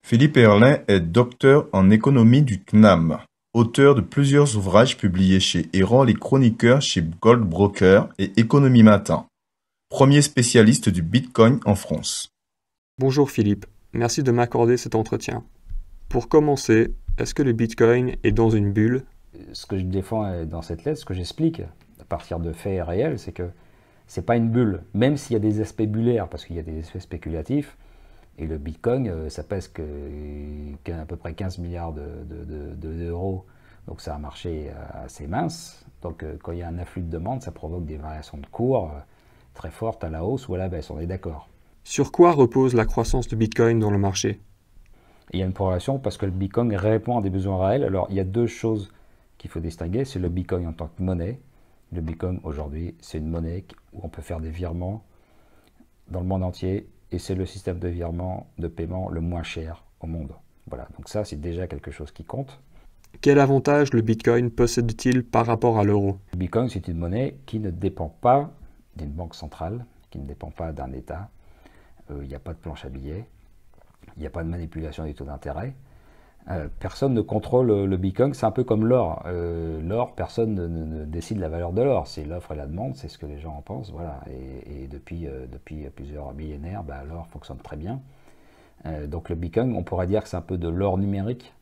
Philippe Erlin est docteur en économie du CNAM, auteur de plusieurs ouvrages publiés chez Erol et chroniqueur chez Goldbrokers et Économie Matin. Premier spécialiste du Bitcoin en France. Bonjour Philippe, merci de m'accorder cet entretien. Pour commencer, est-ce que le Bitcoin est dans une bulle? Ce que je défends dans cette lettre, ce que j'explique à partir de faits réels, c'est que c'est pas une bulle, même s'il y a des aspects bullaires, parce qu'il y a des effets spéculatifs, et le Bitcoin, ça pèse à peu près 15 milliards d'euros, donc c'est un marché assez mince, donc quand il y a un afflux de demande, ça provoque des variations de cours très fortes à la hausse ou à la baisse, on est d'accord. Sur quoi repose la croissance du Bitcoin dans le marché? Il y a une corrélation parce que le Bitcoin répond à des besoins réels. Alors, il y a deux choses qu'il faut distinguer. C'est le Bitcoin en tant que monnaie. Le Bitcoin, aujourd'hui, c'est une monnaie où on peut faire des virements dans le monde entier. Et c'est le système de virement, de paiement le moins cher au monde. Voilà, donc ça, c'est déjà quelque chose qui compte. Quel avantage le Bitcoin possède-t-il par rapport à l'euro? Le Bitcoin, c'est une monnaie qui ne dépend pas d'une banque centrale, qui ne dépend pas d'un État. Il n'y a pas de planche à billets. Il n'y a pas de manipulation des taux d'intérêt. Personne ne contrôle le Bitcoin, c'est un peu comme l'or. L'or, personne ne décide la valeur de l'or. C'est l'offre et la demande, c'est ce que les gens en pensent. Voilà. Et depuis plusieurs millénaires, l'or fonctionne très bien. Donc le Bitcoin, on pourrait dire que c'est un peu de l'or numérique.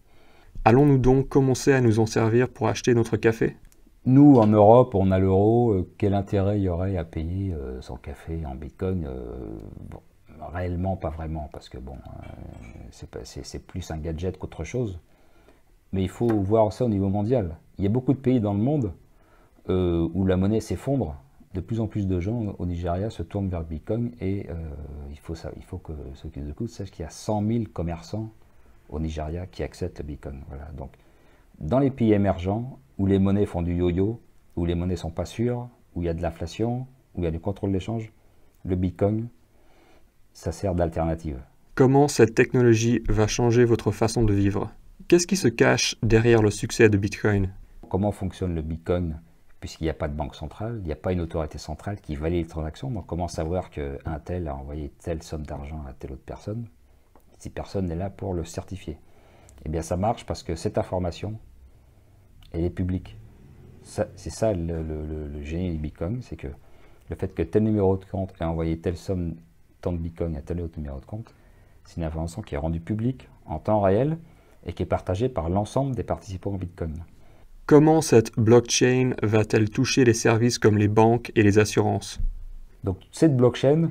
Allons-nous donc commencer à nous en servir pour acheter notre café? Nous, en Europe, on a l'euro. Quel intérêt il y aurait à payer son café en Bitcoin? Bon, réellement, pas vraiment, parce que bon, c'est plus un gadget qu'autre chose. Mais il faut voir ça au niveau mondial. Il y a beaucoup de pays dans le monde où la monnaie s'effondre. De plus en plus de gens au Nigeria se tournent vers le Bitcoin et il faut que ceux qui nous écoutent sachent qu'il y a 100 000 commerçants au Nigeria qui acceptent le Bitcoin. Voilà. Donc, dans les pays émergents où les monnaies font du yo-yo, où les monnaies sont pas sûres, où il y a de l'inflation, où il y a du contrôle d'échange, le Bitcoin, ça sert d'alternative. Comment cette technologie va changer votre façon de vivre? Qu'est-ce qui se cache derrière le succès de Bitcoin? Comment fonctionne le Bitcoin? Puisqu'il n'y a pas de banque centrale, il n'y a pas une autorité centrale qui valide les transactions. Donc comment savoir qu'un tel a envoyé telle somme d'argent à telle autre personne si personne n'est là pour le certifier? Eh bien ça marche parce que cette information, elle est publique. C'est ça le génie du Bitcoin, c'est que le fait que tel numéro de compte ait envoyé telle somme tant de Bitcoin à tel autre numéro de compte, c'est une information qui est rendue publique en temps réel et qui est partagée par l'ensemble des participants au Bitcoin. Comment cette blockchain va-t-elle toucher les services comme les banques et les assurances? Donc cette blockchain,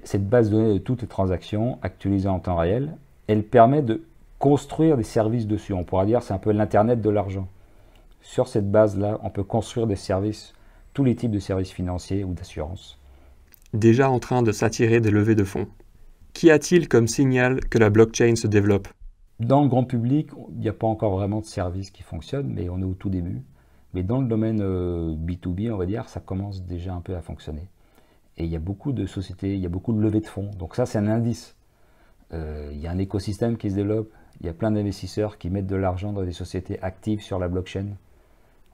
cette base de données de toutes les transactions actualisées en temps réel, elle permet de construire des services dessus. On pourra dire c'est un peu l'Internet de l'argent. Sur cette base-là, on peut construire des services, tous les types de services financiers ou d'assurance. Déjà en train de s'attirer des levées de fonds. Qu'y a-t-il comme signal que la blockchain se développe? Dans le grand public, il n'y a pas encore vraiment de service qui fonctionne, mais on est au tout début. Mais dans le domaine B2B, on va dire, ça commence déjà un peu à fonctionner. Et il y a beaucoup de sociétés, il y a beaucoup de levées de fonds. Donc ça, c'est un indice. Il y a un écosystème qui se développe. Il y a plein d'investisseurs qui mettent de l'argent dans des sociétés actives sur la blockchain.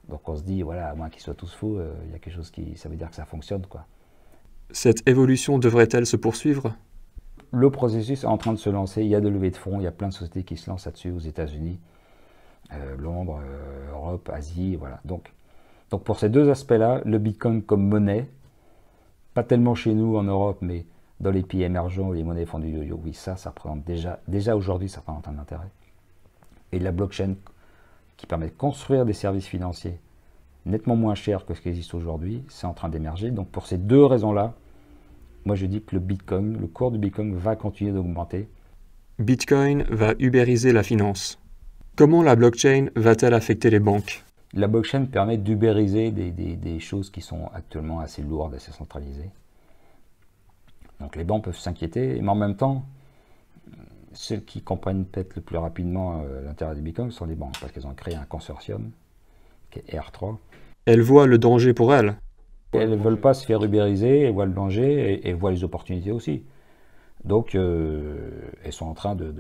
Donc on se dit, voilà, à moins qu'ils soient tous fous, il y a quelque chose ça veut dire que ça fonctionne, quoi. Cette évolution devrait-elle se poursuivre? Le processus est en train de se lancer. Il y a de levées de fonds. Il y a plein de sociétés qui se lancent là-dessus aux États-Unis, Londres, Europe, Asie. Voilà. Donc pour ces deux aspects-là, le Bitcoin comme monnaie, pas tellement chez nous en Europe, mais dans les pays émergents où les monnaies font du yo-yo, oui, ça représente déjà aujourd'hui, ça représente un intérêt. Et la blockchain qui permet de construire des services financiers nettement moins chers que ce qui existe aujourd'hui, c'est en train d'émerger. Donc pour ces deux raisons-là, moi je dis que le Bitcoin, le cours du Bitcoin va continuer d'augmenter. Bitcoin va ubériser la finance. Comment la blockchain va-t-elle affecter les banques? La blockchain permet d'ubériser des choses qui sont actuellement assez lourdes, assez centralisées. Donc les banques peuvent s'inquiéter, mais en même temps, celles qui comprennent peut-être le plus rapidement l'intérêt du Bitcoin sont les banques, parce qu'elles ont créé un consortium, qui est R3. Elles voient le danger pour elles. Elles ne veulent pas se faire ubériser, elles voient le danger et voient les opportunités aussi. Donc elles sont en train de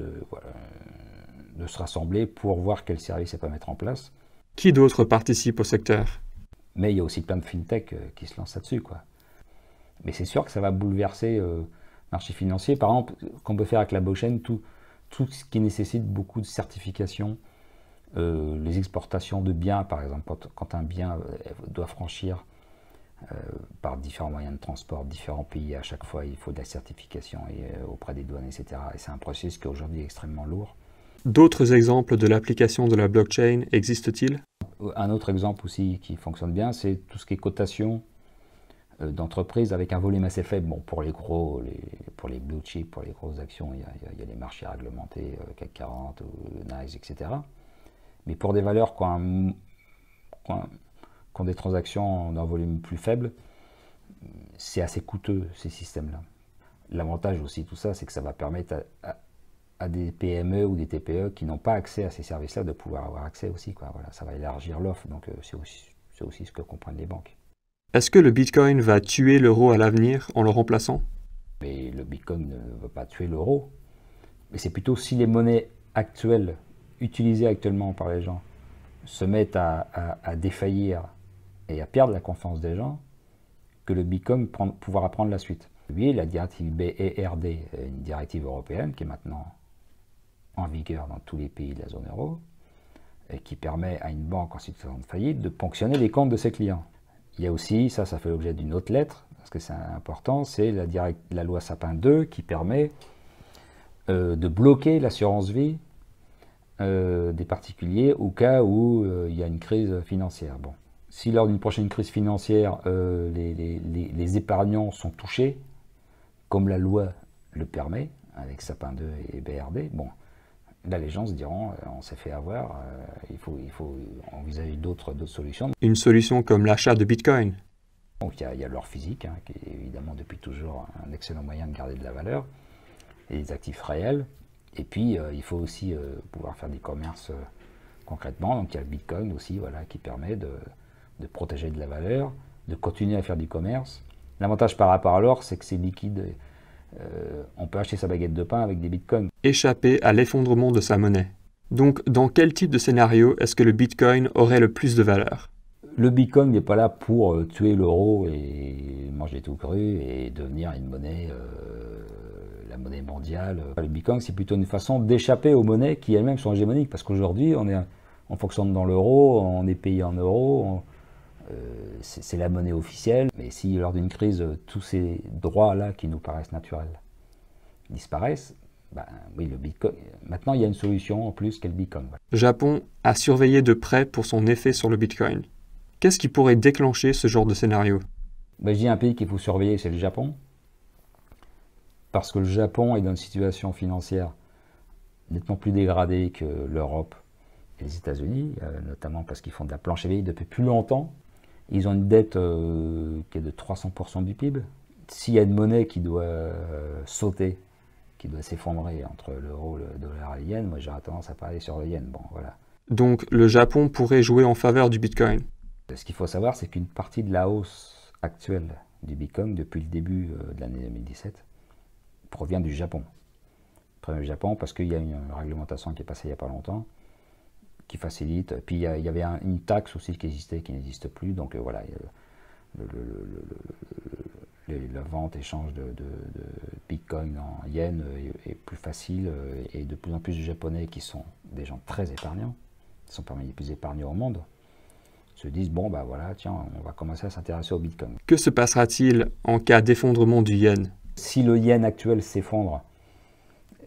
se rassembler pour voir quel service elles peuvent mettre en place. Qui d'autre participe au secteur? Mais il y a aussi plein de fintech qui se lancent là-dessus, quoi. Mais c'est sûr que ça va bouleverser marché financier. Par exemple, qu'on peut faire avec la blockchain, tout ce qui nécessite beaucoup de certification, les exportations de biens, par exemple, quand un bien doit franchir par différents moyens de transport, différents pays, à chaque fois il faut de la certification auprès des douanes, etc. Et c'est un processus qui est aujourd'hui extrêmement lourd. D'autres exemples de l'application de la blockchain existent-ils? Un autre exemple aussi qui fonctionne bien, c'est tout ce qui est cotation d'entreprises avec un volume assez faible. Bon, pour les gros, pour les blue chips, pour les grosses actions, il y a les marchés réglementés, CAC 40, NYSE, etc. Mais pour des valeurs qui ont des transactions d'un volume plus faible, c'est assez coûteux ces systèmes-là. L'avantage aussi de tout ça, c'est que ça va permettre à des PME ou des TPE qui n'ont pas accès à ces services-là de pouvoir avoir accès aussi, quoi. Voilà, ça va élargir l'offre, donc c'est aussi ce que comprennent les banques. Est-ce que le Bitcoin va tuer l'euro à l'avenir en le remplaçant? Mais le Bitcoin ne va pas tuer l'euro, mais c'est plutôt si les monnaies actuelles, utilisées actuellement par les gens, se mettent à défaillir et à perdre la confiance des gens, que le Bitcoin pouvoir prendre la suite. Oui, la directive BERD, une directive européenne qui est maintenant en vigueur dans tous les pays de la zone euro, et qui permet à une banque en situation de faillite de ponctionner les comptes de ses clients. Il y a aussi, ça fait l'objet d'une autre lettre, parce que c'est important, c'est la loi Sapin 2 qui permet de bloquer l'assurance vie des particuliers au cas où il y a une crise financière. Bon. Si lors d'une prochaine crise financière, les épargnants sont touchés, comme la loi le permet, avec Sapin 2 et BRD, bon, là les gens se diront, on s'est fait avoir, il faut envisager d'autres solutions. Une solution comme l'achat de Bitcoin. Donc il y a l'or physique, hein, qui est évidemment depuis toujours un excellent moyen de garder de la valeur, et des actifs réels. Et puis il faut aussi pouvoir faire du commerce concrètement. Donc il y a le Bitcoin aussi, voilà, qui permet de protéger de la valeur, de continuer à faire du commerce. L'avantage par rapport à l'or, c'est que c'est liquide. On peut acheter sa baguette de pain avec des bitcoins. Échapper à l'effondrement de sa monnaie. Donc, dans quel type de scénario est-ce que le Bitcoin aurait le plus de valeur? Le Bitcoin n'est pas là pour tuer l'euro et manger tout cru et devenir une monnaie, la monnaie mondiale. Le Bitcoin, c'est plutôt une façon d'échapper aux monnaies qui elles-mêmes sont hégémoniques. Parce qu'aujourd'hui, on fonctionne dans l'euro, on est payé en euros, c'est la monnaie officielle. Mais si lors d'une crise, tous ces droits-là qui nous paraissent naturels disparaissent, ben, oui, le Bitcoin. Maintenant, il y a une solution en plus qu'est le Bitcoin. Voilà. Japon a surveillé de près pour son effet sur le Bitcoin. Qu'est-ce qui pourrait déclencher ce genre de scénario? Ben, je dis un pays qu'il faut surveiller, c'est le Japon. Parce que le Japon est dans une situation financière nettement plus dégradée que l'Europe et les États-Unis, notamment parce qu'ils font de la planche à billets depuis plus longtemps. Ils ont une dette qui est de 300% du PIB. S'il y a une monnaie qui doit sauter, qui doit s'effondrer entre l'euro, le dollar et le yen, moi j'aurais tendance à parier sur le yen. Bon, voilà. Donc le Japon pourrait jouer en faveur du Bitcoin. Ce qu'il faut savoir, c'est qu'une partie de la hausse actuelle du Bitcoin depuis le début de l'année 2017 provient du Japon. Provient du Japon parce qu'il y a une réglementation qui est passée il n'y a pas longtemps, qui facilite. Puis il y avait une taxe aussi qui existait, qui n'existe plus. Donc voilà, la vente, échange de Bitcoin en yens est plus facile. Et de plus en plus de Japonais qui sont des gens très épargnants, qui sont parmi les plus épargnants au monde, se disent, bon, bah voilà, tiens, on va commencer à s'intéresser au Bitcoin. Que se passera-t-il en cas d'effondrement du yen? Si le yen actuel s'effondre,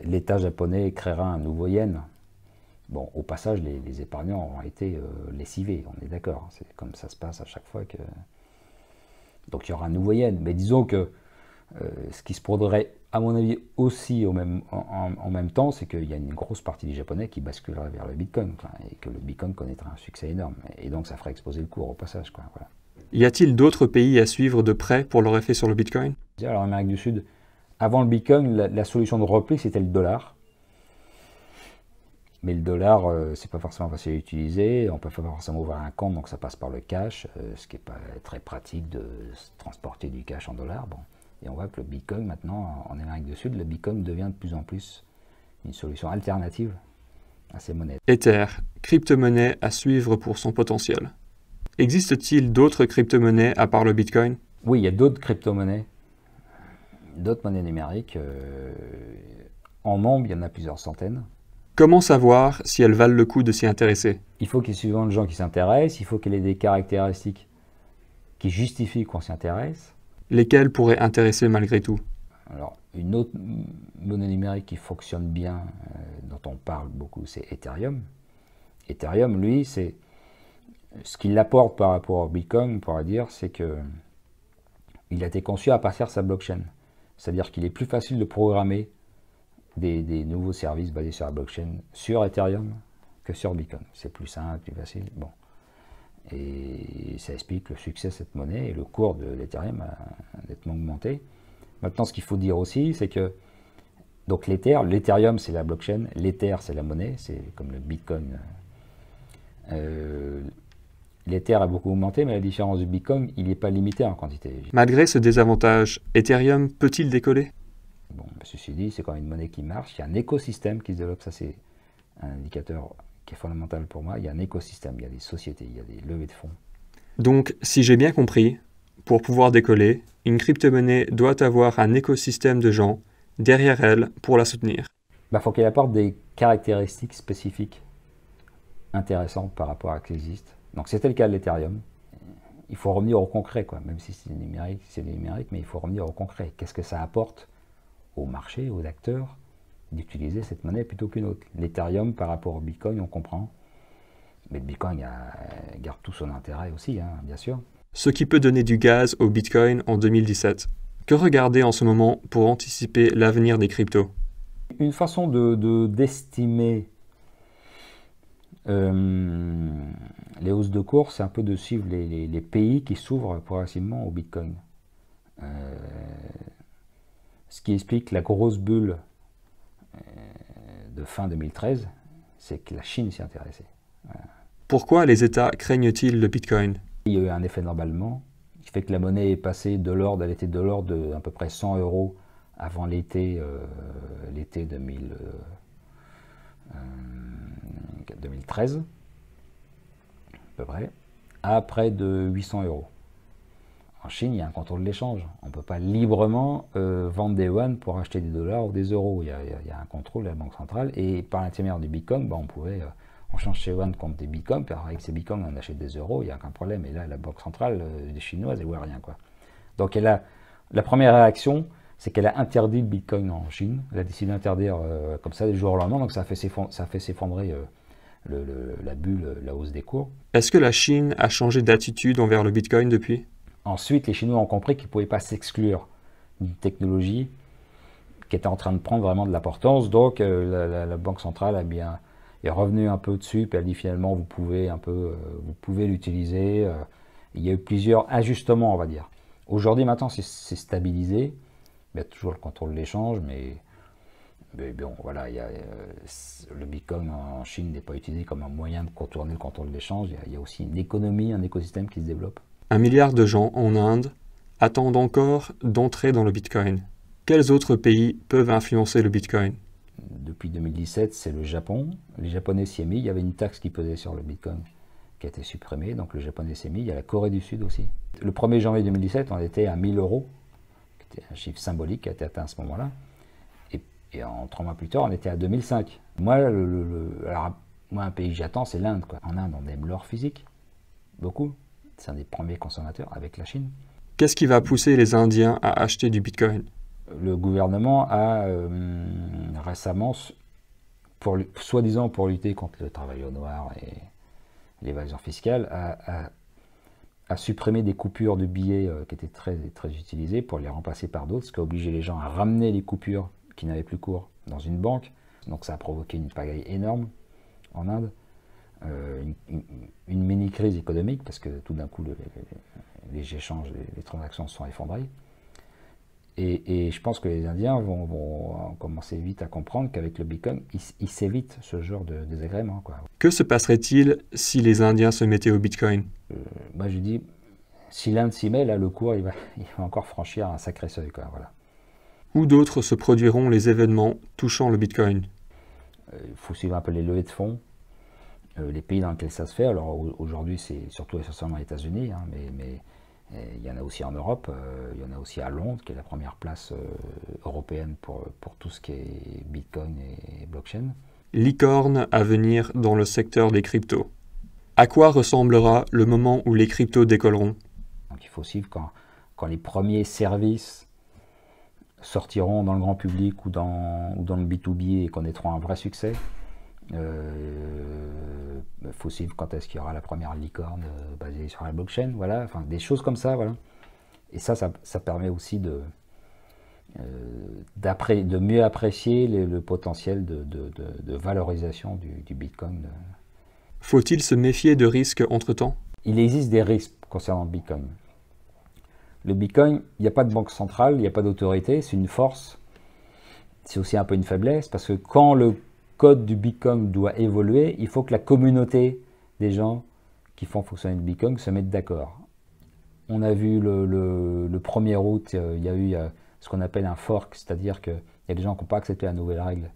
l'État japonais créera un nouveau yen. Bon, au passage, les épargnants auront été lessivés, on est d'accord. C'est comme ça se passe à chaque fois que... Donc il y aura un nouveau yen. Mais disons que ce qui se produirait, à mon avis, aussi en même temps, c'est qu'il y a une grosse partie des Japonais qui basculerait vers le Bitcoin, et que le Bitcoin connaîtra un succès énorme. Et donc ça ferait exploser le cours au passage, quoi, voilà. Y a-t-il d'autres pays à suivre de près pour leur effet sur le Bitcoin? Alors en Amérique du Sud, avant le Bitcoin, la solution de repli, c'était le dollar. Mais le dollar, c'est pas forcément facile à utiliser, on peut pas forcément ouvrir un compte, donc ça passe par le cash, ce qui n'est pas très pratique de transporter du cash en dollars. Bon. Et on voit que le Bitcoin, maintenant, en Amérique du Sud, le Bitcoin devient de plus en plus une solution alternative à ces monnaies. Ether, crypto-monnaie à suivre pour son potentiel. Existe-t-il d'autres crypto-monnaies à part le Bitcoin? Oui, il y a d'autres crypto-monnaies D'autres monnaies numériques, en nombre, il y en a plusieurs centaines. Comment savoir si elles valent le coup de s'y intéresser? Il faut qu'il y ait suffisamment de gens qui s'intéressent, il faut qu'elle ait des caractéristiques qui justifient qu'on s'y intéresse. Lesquelles pourraient intéresser malgré tout? Alors, une autre monnaie numérique qui fonctionne bien, dont on parle beaucoup, c'est Ethereum. Ethereum, lui, c'est ce qu'il apporte par rapport au Bitcoin, on pourrait dire, c'est que il a été conçu à partir de sa blockchain. C'est-à-dire qu'il est plus facile de programmer des nouveaux services basés sur la blockchain sur Ethereum que sur Bitcoin. C'est plus simple, plus facile. Bon. Et ça explique le succès de cette monnaie et le cours de l'Ethereum a nettement augmenté. Maintenant, ce qu'il faut dire aussi, c'est que donc l'Ethereum c'est la blockchain, l'Ether c'est la monnaie, c'est comme le Bitcoin. L'Ether a beaucoup augmenté, mais la différence du Bitcoin, il n'est pas limité en quantité. Malgré ce désavantage, Ethereum peut-il décoller? Bon, ceci dit, c'est quand même une monnaie qui marche. Il y a un écosystème qui se développe, ça c'est un indicateur qui est fondamental pour moi. Il y a un écosystème, il y a des sociétés, il y a des levées de fonds. Donc, si j'ai bien compris, pour pouvoir décoller, une crypto-monnaie doit avoir un écosystème de gens derrière elle pour la soutenir. Il faut qu'elle apporte des caractéristiques spécifiques intéressantes par rapport à ce qui existe. Donc c'était le cas de l'Ethereum. Il faut revenir au concret, quoi. Même si c'est numérique, mais il faut revenir au concret. Qu'est-ce que ça apporte au marché, aux acteurs, d'utiliser cette monnaie plutôt qu'une autre? L'Ethereum par rapport au Bitcoin, on comprend. Mais le Bitcoin garde tout son intérêt aussi, hein, bien sûr. Ce qui peut donner du gaz au Bitcoin en 2017. Que regarder en ce moment pour anticiper l'avenir des cryptos? Une façon d'estimer les hausses de cours, c'est un peu de suivre les pays qui s'ouvrent progressivement au Bitcoin. Ce qui explique la grosse bulle de fin 2013, c'est que la Chine s'y intéressait. Voilà. Pourquoi les États craignent-ils le Bitcoin? Il y a eu un effet d'emballement qui fait que la monnaie est passée de l'ordre, elle était de l'ordre de à peu près 100 € avant l'été 2013, à peu près, à près de 800 €. En Chine, il y a un contrôle de l'échange. On ne peut pas librement vendre des yuan pour acheter des dollars ou des euros. Il y a un contrôle de la banque centrale. Et par l'intermédiaire du Bitcoin, on change ses yuan contre des bitcoins, puis avec ces bitcoins, on achète des euros, il n'y a aucun problème. Et là, la banque centrale des Chinoises, elle ne voit rien, quoi. Donc la première réaction, c'est qu'elle a interdit le bitcoin en Chine. Elle a décidé d'interdire comme ça du jour au lendemain, donc ça a fait s'effondrer la bulle, la hausse des cours. Est-ce que la Chine a changé d'attitude envers le Bitcoin depuis? Ensuite, les Chinois ont compris qu'ils ne pouvaient pas s'exclure d'une technologie qui était en train de prendre vraiment de l'importance. Donc la Banque centrale est revenue un peu dessus, puis elle dit finalement vous pouvez l'utiliser. Il y a eu plusieurs ajustements, on va dire. Aujourd'hui, maintenant, c'est stabilisé. Il y a toujours le contrôle de l'échange, mais bon, voilà, le Bitcoin en Chine n'est pas utilisé comme un moyen de contourner le contrôle de l'échange. Il y a aussi une économie, un écosystème qui se développe. 1 milliard de gens en Inde attendent encore d'entrer dans le Bitcoin. Quels autres pays peuvent influencer le Bitcoin? Depuis 2017, c'est le Japon. Les Japonais s'y sont mis. Il y avait une taxe qui pesait sur le Bitcoin qui a été supprimée, donc le Japonais s'y est mis. Il y a la Corée du Sud aussi. Le 1er janvier 2017, on était à 1000 €, qui était un chiffre symbolique qui a été atteint à ce moment-là. Et en 3 mois plus tard, on était à 2005. Moi, un pays que j'attends, c'est l'Inde, quoi. En Inde, on aime l'or physique, beaucoup. C'est un des premiers consommateurs avec la Chine. Qu'est-ce qui va pousser les Indiens à acheter du Bitcoin? Le gouvernement a récemment, soi-disant pour lutter contre le travail au noir et l'évasion fiscale, a supprimé des coupures de billets qui étaient très, très utilisées pour les remplacer par d'autres, ce qui a obligé les gens à ramener les coupures qui n'avaient plus cours dans une banque. Donc ça a provoqué une pagaille énorme en Inde. Une mini-crise économique, parce que tout d'un coup, les échanges, les transactions se sont effondrées. Et je pense que les Indiens vont commencer vite à comprendre qu'avec le Bitcoin, ils s'évitent ce genre de désagréments, quoi. Que se passerait-il si les Indiens se mettaient au Bitcoin? Moi, je dis, si l'Inde s'y met, là, le cours, il va encore franchir un sacré seuil, quoi, voilà. Où d'autres se produiront les événements touchant le Bitcoin? Il faut suivre un peu les levées de fonds. Les pays dans lesquels ça se fait, alors aujourd'hui c'est surtout essentiellement les États-Unis, hein, Et il y en a aussi en Europe, il y en a aussi à Londres, qui est la première place européenne pour tout ce qui est Bitcoin et blockchain. Licorne à venir dans le secteur des cryptos. À quoi ressemblera le moment où les cryptos décolleront? Donc il faut suivre quand les premiers services sortiront dans le grand public ou dans le B2B et connaîtront un vrai succès. Il faut suivre quand est-ce qu'il y aura la première licorne basée sur la blockchain, voilà, enfin des choses comme ça, voilà. Et ça permet aussi de mieux apprécier le potentiel de valorisation du Bitcoin. Faut-il se méfier de risques entre-temps? Il existe des risques concernant le Bitcoin. Le Bitcoin, il n'y a pas de banque centrale, il n'y a pas d'autorité, c'est une force. C'est aussi un peu une faiblesse, parce que quand le code du Bitcoin doit évoluer, il faut que la communauté des gens qui font fonctionner le Bitcoin se mettent d'accord. On a vu le 1er août, il y a eu ce qu'on appelle un fork, c'est-à-dire qu'il y a des gens qui n'ont pas accepté la nouvelle règle.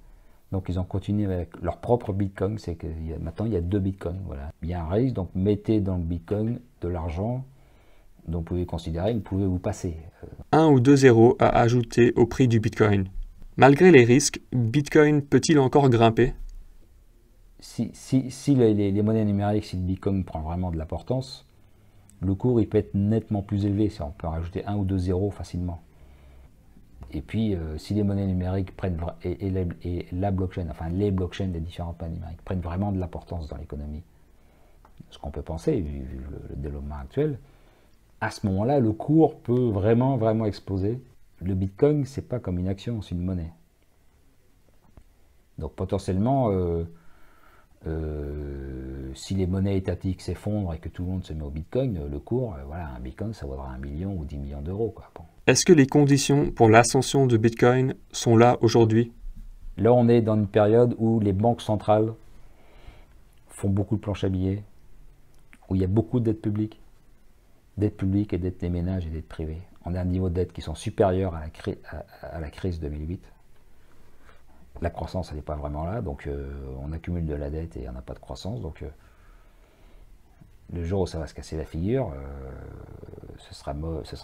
Donc ils ont continué avec leur propre Bitcoin, c'est que maintenant il y a 2 Bitcoins. Voilà. Il y a un risque, donc mettez dans le Bitcoin de l'argent dont vous pouvez considérer que vous pouvez vous passer. 1 ou 2 zéros à ajouter au prix du Bitcoin. Malgré les risques, Bitcoin peut-il encore grimper? Si les monnaies numériques, si le Bitcoin prend vraiment de l'importance, le cours il peut être nettement plus élevé. On peut rajouter 1 ou 2 zéros facilement. Et puis, si les monnaies numériques prennent, et la blockchain, enfin les blockchains des différentes monnaies numériques prennent vraiment de l'importance dans l'économie, ce qu'on peut penser vu le développement actuel, à ce moment-là, le cours peut vraiment exploser. Le Bitcoin, c'est pas comme une action, c'est une monnaie. Donc potentiellement, si les monnaies étatiques s'effondrent et que tout le monde se met au Bitcoin, le cours, voilà, un Bitcoin, ça vaudra 1 million ou 10 millions d'euros, quoi. Bon. Est-ce que les conditions pour l'ascension de Bitcoin sont là aujourd'hui? Là, on est dans une période où les banques centrales font beaucoup de planches à billets, où il y a beaucoup de dettes publiques et dettes des ménages et dettes privées. On a un niveau de dette qui sont supérieurs à la crise 2008. La croissance, elle n'est pas vraiment là, donc on accumule de la dette et on n'a pas de croissance. Donc le jour où ça va se casser la figure, ce sera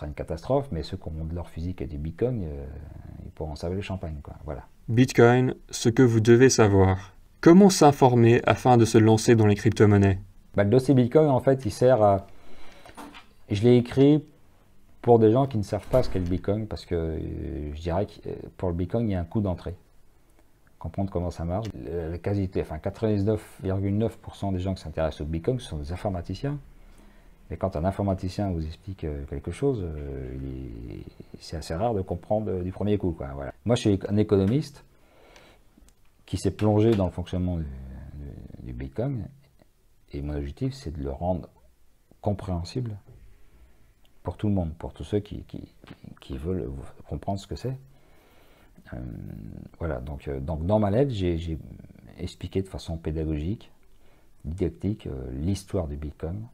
une catastrophe, mais ceux qui ont de l'or physique et du Bitcoin, ils pourront servir le champagne, quoi. Voilà. Bitcoin, ce que vous devez savoir. Comment s'informer afin de se lancer dans les crypto-monnaies? Le dossier Bitcoin, en fait, il sert à... Je l'ai écrit pour des gens qui ne savent pas ce qu'est le Bitcoin, parce que je dirais que pour le Bitcoin, il y a un coût d'entrée. Comprendre comment ça marche. La quasi-, enfin 99,9% des gens qui s'intéressent au Bitcoin, ce sont des informaticiens. Mais quand un informaticien vous explique quelque chose, c'est assez rare de comprendre du premier coup, quoi. Voilà. Moi, je suis un économiste qui s'est plongé dans le fonctionnement du Bitcoin, et mon objectif, c'est de le rendre compréhensible pour tout le monde, pour tous ceux qui veulent comprendre ce que c'est. Voilà, donc dans ma lettre, j'ai expliqué de façon pédagogique, didactique, l'histoire du Bitcoin.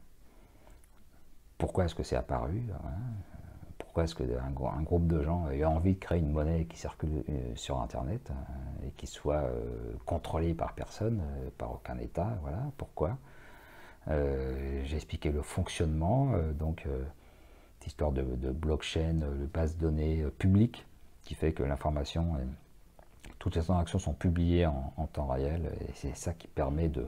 Pourquoi est-ce que c'est apparu, hein, pourquoi est-ce qu'un groupe de gens a eu envie de créer une monnaie qui circule sur Internet et qui soit contrôlée par personne, par aucun État, voilà, pourquoi. J'ai expliqué le fonctionnement, donc cette histoire de blockchain, de base de données publique, qui fait que l'information, toutes les transactions sont publiées en temps réel, et c'est ça qui permet de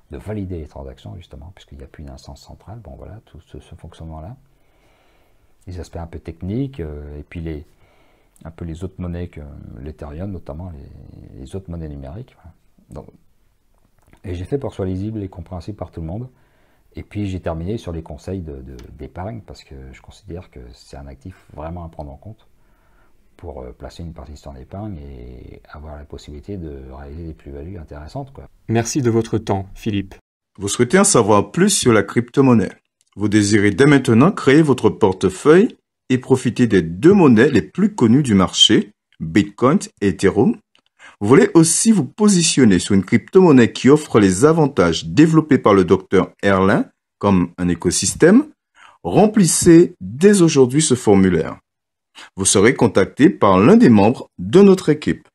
valider les transactions, justement, puisqu'il n'y a plus d'instance centrale. Bon, voilà, tout ce fonctionnement-là. Les aspects un peu techniques, et puis un peu les autres monnaies, que l'Ethereum, notamment les autres monnaies numériques. Voilà. Donc, et j'ai fait pour que ce soit lisible et compréhensible par tout le monde. Et puis j'ai terminé sur les conseils d'épargne, parce que je considère que c'est un actif vraiment à prendre en compte pour placer une partie de son épargne et avoir la possibilité de réaliser des plus-values intéressantes, quoi. Merci de votre temps, Philippe. Vous souhaitez en savoir plus sur la crypto-monnaie? Vous désirez dès maintenant créer votre portefeuille et profiter des 2 monnaies les plus connues du marché, Bitcoin et Ethereum? Vous voulez aussi vous positionner sur une crypto-monnaie qui offre les avantages développés par le docteur Erlin, comme un écosystème? Remplissez dès aujourd'hui ce formulaire. Vous serez contacté par l'un des membres de notre équipe.